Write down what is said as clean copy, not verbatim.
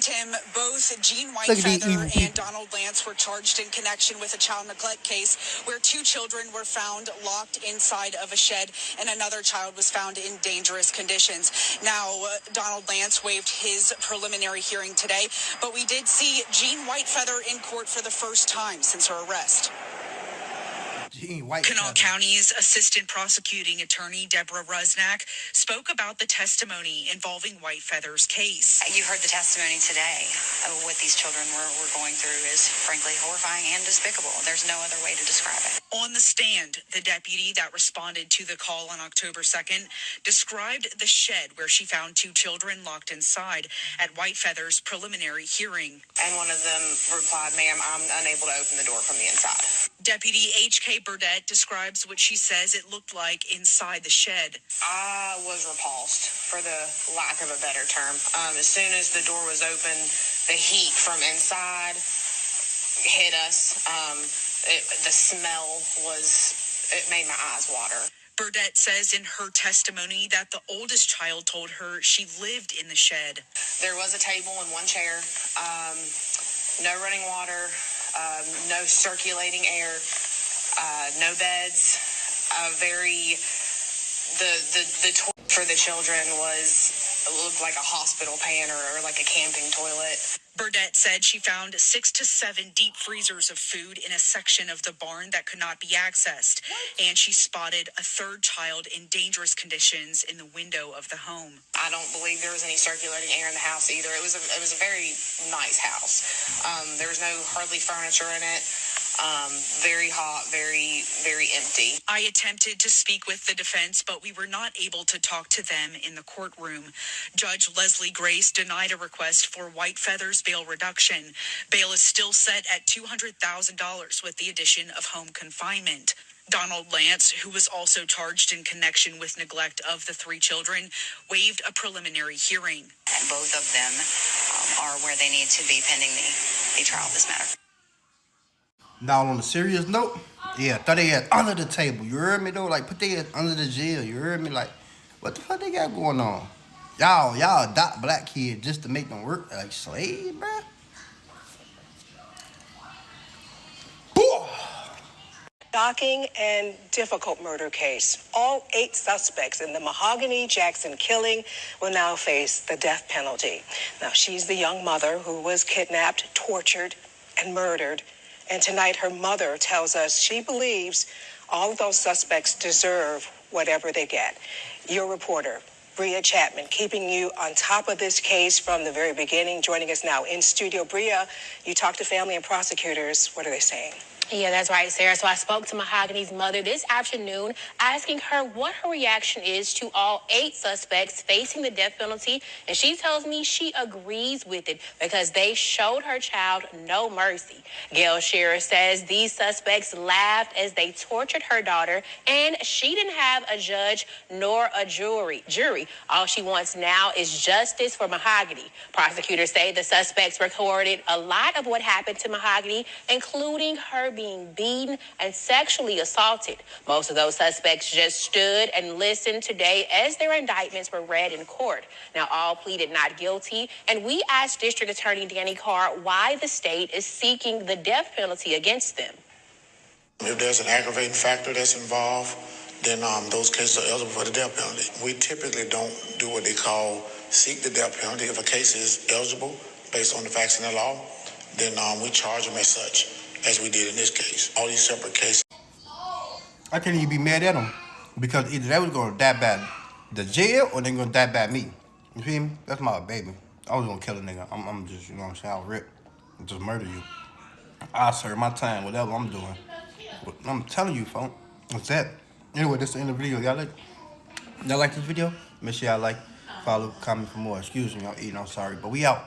Tim, both Gene Look at these Whitefeather evil and people. Donald Lance were charged in connection with a child neglect case where 2 children were found locked inside of a shed and another child was found in dangerous conditions. Now, Donald Lance waived his preliminary hearing today, but we did see Gene Whitefeather in court for the first time since her arrest. Kanawha County's assistant prosecuting attorney, Deborah Rusnak, spoke about the testimony involving Whitefeather's case. You heard the testimony today. What these children were going through is frankly horrifying and despicable. There's no other way to describe it. On the stand, the deputy that responded to the call on October 2nd described the shed where she found 2 children locked inside at Whitefeather's preliminary hearing. And one of them replied, "Ma'am, I'm unable to open the door from the inside." Deputy H.K. Burdett describes what she says it looked like inside the shed. I was repulsed, for the lack of a better term. As soon as the door was open, the heat from inside hit us. The smell it made my eyes water. Burdett says in her testimony that the oldest child told her she lived in the shed. There was a table and 1 chair, no running water, no circulating air, no beds. The toilet for the children looked like a hospital pan or like a camping toilet. Burdett said she found 6 to 7 deep freezers of food in a section of the barn that could not be accessed, and she spotted a 3rd child in dangerous conditions in the window of the home. I don't believe there was any circulating air in the house either. It was a very nice house. There was hardly furniture in it. Very hot, very, very empty. I attempted to speak with the defense, but we were not able to talk to them in the courtroom. Judge Leslie Grace denied a request for Whitefeather's bail reduction. Bail is still set at $200,000 with the addition of home confinement. Donald Lance, who was also charged in connection with neglect of the 3 children, waived a preliminary hearing. And both of them are where they need to be pending the trial of this matter. Now, on a serious note, yeah, throw their ass under the table. You heard me, though? Like, put their ass under the jail. You heard me? Like, what the fuck they got going on? Y'all adopt black kids just to make them work like slaves, bruh? Shocking and difficult murder case. All 8 suspects in the Mahogany Jackson killing will now face the death penalty. Now, she's the young mother who was kidnapped, tortured, and murdered. And tonight, her mother tells us she believes all of those suspects deserve whatever they get. Your reporter, Bria Chapman, keeping you on top of this case from the very beginning, joining us now in studio. Bria, you talked to family and prosecutors. What are they saying? Yeah, that's right, Sarah. So I spoke to Mahogany's mother this afternoon, asking her what her reaction is to all 8 suspects facing the death penalty. And she tells me she agrees with it because they showed her child no mercy. Gail Shearer says these suspects laughed as they tortured her daughter, and she didn't have a judge nor a jury. All she wants now is justice for Mahogany. Prosecutors say the suspects recorded a lot of what happened to Mahogany, including her being beaten and sexually assaulted. Most of those suspects just stood and listened today as their indictments were read in court. Now, all pleaded not guilty, and we asked District Attorney Danny Carr why the state is seeking the death penalty against them. If there's an aggravating factor that's involved, then those cases are eligible for the death penalty. We typically don't do what they call seek the death penalty. If a case is eligible based on the facts in the law, then we charge them as such, as we did in this case. All these separate cases. I can't even be mad at them because either they was going to die by the jail or they going to die by me. You feel me? That's my baby. I was going to kill a nigga. I'm just, you know what I'm saying? I'll rip and just murder you. I'll serve my time, whatever I'm doing. But I'm telling you, folks. What's that? Anyway, that's the end of the video. Y'all like this video? Make sure y'all like, follow, comment for more. Excuse me, I'm eating. I'm sorry. But we out.